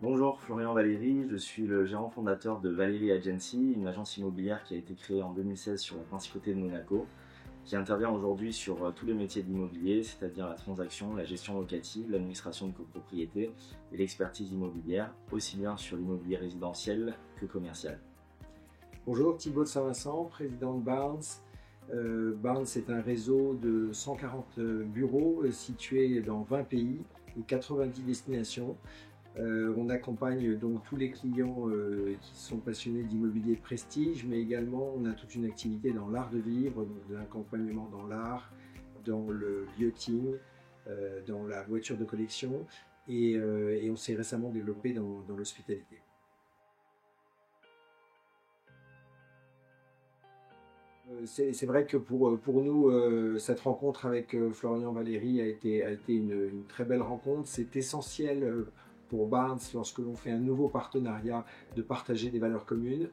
Bonjour, Florian Valéry, je suis le gérant fondateur de Valéry Agency, une agence immobilière qui a été créée en 2016 sur la Principauté de Monaco, qui intervient aujourd'hui sur tous les métiers de l'immobilier, c'est-à-dire la transaction, la gestion locative, l'administration de copropriété et l'expertise immobilière, aussi bien sur l'immobilier résidentiel que commercial. Bonjour, Thibaut de Saint-Vincent, président de Barnes. Barnes est un réseau de 140 bureaux situés dans 20 pays et 90 destinations. On accompagne donc tous les clients qui sont passionnés d'immobilier de prestige, mais également on a toute une activité dans l'art de vivre, donc de l'accompagnement dans l'art, dans le yachting, dans la voiture de collection et on s'est récemment développé dans l'hospitalité. C'est vrai que pour nous, cette rencontre avec Florian Valéry a été une très belle rencontre. C'est essentiel pour Barnes, lorsque l'on fait un nouveau partenariat, de partager des valeurs communes.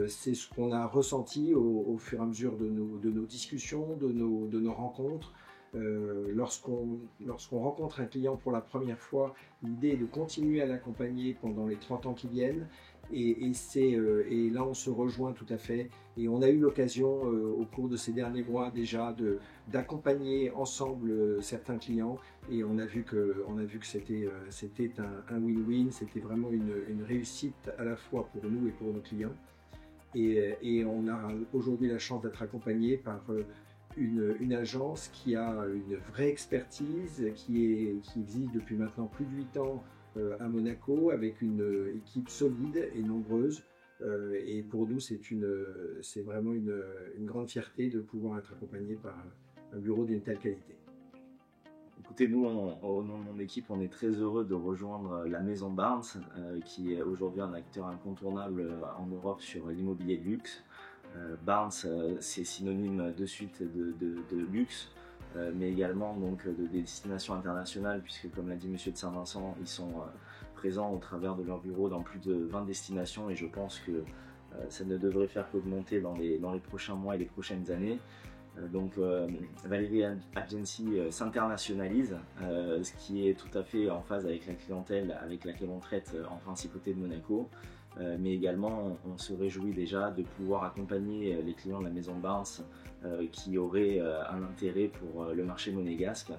C'est ce qu'on a ressenti au fur et à mesure de nos discussions, de nos rencontres. Lorsqu'on rencontre un client pour la première fois, l'idée est de continuer à l'accompagner pendant les 30 ans qui viennent. Et là, on se rejoint tout à fait. Et on a eu l'occasion, au cours de ces derniers mois déjà, d'accompagner ensemble certains clients. Et on a vu que c'était un win-win. C'était vraiment une réussite à la fois pour nous et pour nos clients. Et on a aujourd'hui la chance d'être accompagné par une agence qui a une vraie expertise, qui existe depuis maintenant plus de 8 ans à Monaco, avec une équipe solide et nombreuse. Et pour nous, c'est vraiment une grande fierté de pouvoir être accompagné par un bureau d'une telle qualité. Écoutez, nous, au nom de mon équipe, on est très heureux de rejoindre la maison Barnes, qui est aujourd'hui un acteur incontournable en Europe sur l'immobilier de luxe. Barnes, c'est synonyme de suite de luxe, mais également donc de destinations internationales, puisque comme l'a dit Monsieur de Saint-Vincent, ils sont présents au travers de leur bureau dans plus de 20 destinations, et je pense que ça ne devrait faire qu'augmenter dans les prochains mois et les prochaines années. Valéry Agency s'internationalise, ce qui est tout à fait en phase avec la clientèle avec laquelle on traite en Principauté de Monaco. Mais également, on se réjouit déjà de pouvoir accompagner les clients de la maison Barnes qui auraient un intérêt pour le marché monégasque.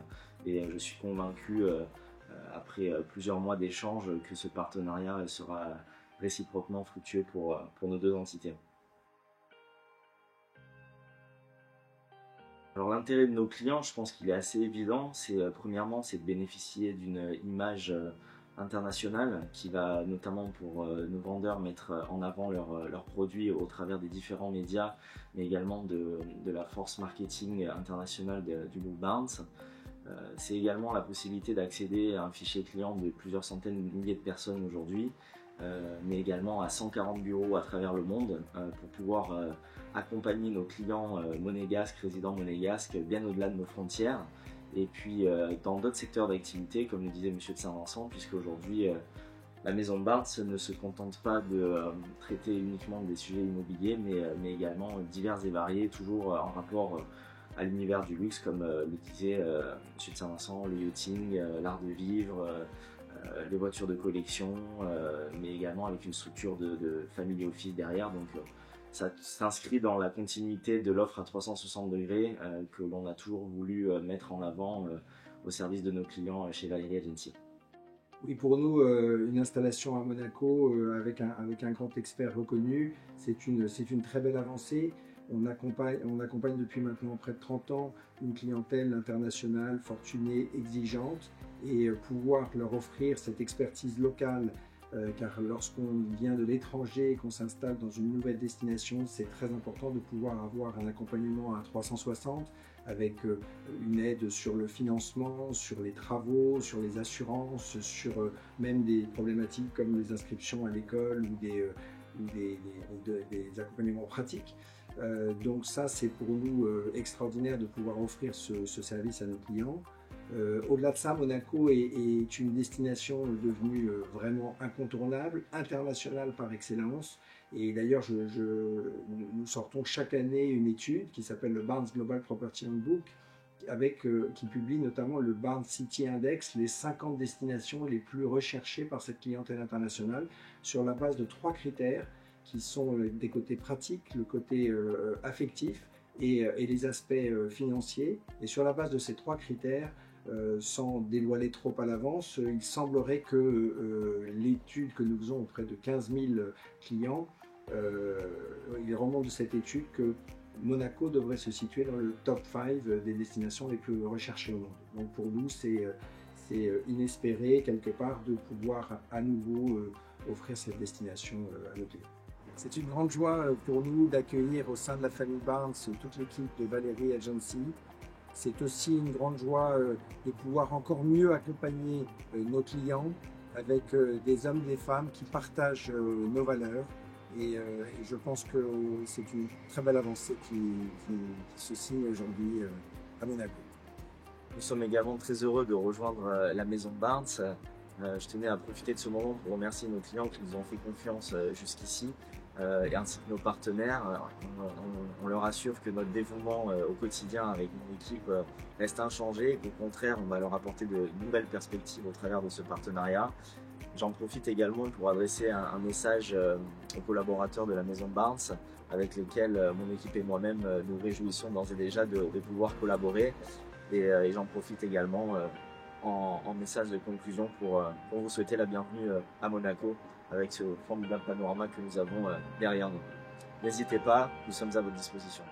Et je suis convaincu, après plusieurs mois d'échanges, que ce partenariat sera réciproquement fructueux pour nos deux entités. Alors l'intérêt de nos clients, je pense qu'il est assez évident. Premièrement, c'est de bénéficier d'une image internationale qui va notamment pour nos vendeurs mettre en avant leurs produits au travers des différents médias, mais également de la force marketing internationale du groupe Barnes. C'est également la possibilité d'accéder à un fichier client de plusieurs centaines de milliers de personnes aujourd'hui, mais également à 140 bureaux à travers le monde pour pouvoir accompagner nos clients monégasques, résidents monégasques, bien au-delà de nos frontières. Et puis dans d'autres secteurs d'activité, comme le disait Monsieur de Saint-Vincent, puisque aujourd'hui la maison Barnes ne se contente pas de traiter uniquement des sujets immobiliers, mais également divers et variés, toujours en rapport à l'univers du luxe, comme le disait Monsieur de Saint-Vincent, le yachting, l'art de vivre, les voitures de collection, mais également avec une structure de family office derrière. Donc ça s'inscrit dans la continuité de l'offre à 360 degrés que l'on a toujours voulu mettre en avant au service de nos clients chez Valéry Agency. Oui, pour nous, une installation à Monaco avec un grand expert reconnu, c'est une très belle avancée. On accompagne depuis maintenant près de 30 ans une clientèle internationale, fortunée, exigeante, et pouvoir leur offrir cette expertise locale, car lorsqu'on vient de l'étranger et qu'on s'installe dans une nouvelle destination, c'est très important de pouvoir avoir un accompagnement à 360 avec une aide sur le financement, sur les travaux, sur les assurances, sur même des problématiques comme les inscriptions à l'école ou des accompagnements pratiques. Donc ça, c'est pour nous extraordinaire de pouvoir offrir ce service à nos clients. Au-delà de ça, Monaco est une destination devenue vraiment incontournable, internationale par excellence. Et d'ailleurs, nous sortons chaque année une étude qui s'appelle le Barnes Global Property Handbook, qui publie notamment le Barnes City Index, les 50 destinations les plus recherchées par cette clientèle internationale, sur la base de 3 critères qui sont des côtés pratiques, le côté affectif et les aspects financiers. Et sur la base de ces 3 critères, sans dévoiler trop à l'avance, il semblerait que l'étude que nous faisons auprès de 15 000 clients, il remonte de cette étude que Monaco devrait se situer dans le top 5 des destinations les plus recherchées au monde. Donc pour nous, c'est inespéré quelque part de pouvoir à nouveau offrir cette destination à nos clients. C'est une grande joie pour nous d'accueillir au sein de la famille Barnes toute l'équipe de Valérie Agency. C'est aussi une grande joie de pouvoir encore mieux accompagner nos clients avec des hommes et des femmes qui partagent nos valeurs. Et je pense que c'est une très belle avancée qui se signe aujourd'hui à Monaco. Nous sommes également très heureux de rejoindre la maison Barnes. Je tenais à profiter de ce moment pour remercier nos clients qui nous ont fait confiance jusqu'ici et ainsi que nos partenaires. On leur assure que notre dévouement au quotidien avec mon équipe reste inchangé et qu'au contraire, on va leur apporter de nouvelles perspectives au travers de ce partenariat. J'en profite également pour adresser un message aux collaborateurs de la maison Barnes avec lesquels mon équipe et moi-même nous réjouissons d'ores et déjà de pouvoir collaborer. Et j'en profite également en message de conclusion pour vous souhaiter la bienvenue à Monaco avec ce formidable panorama que nous avons derrière nous. N'hésitez pas, nous sommes à votre disposition.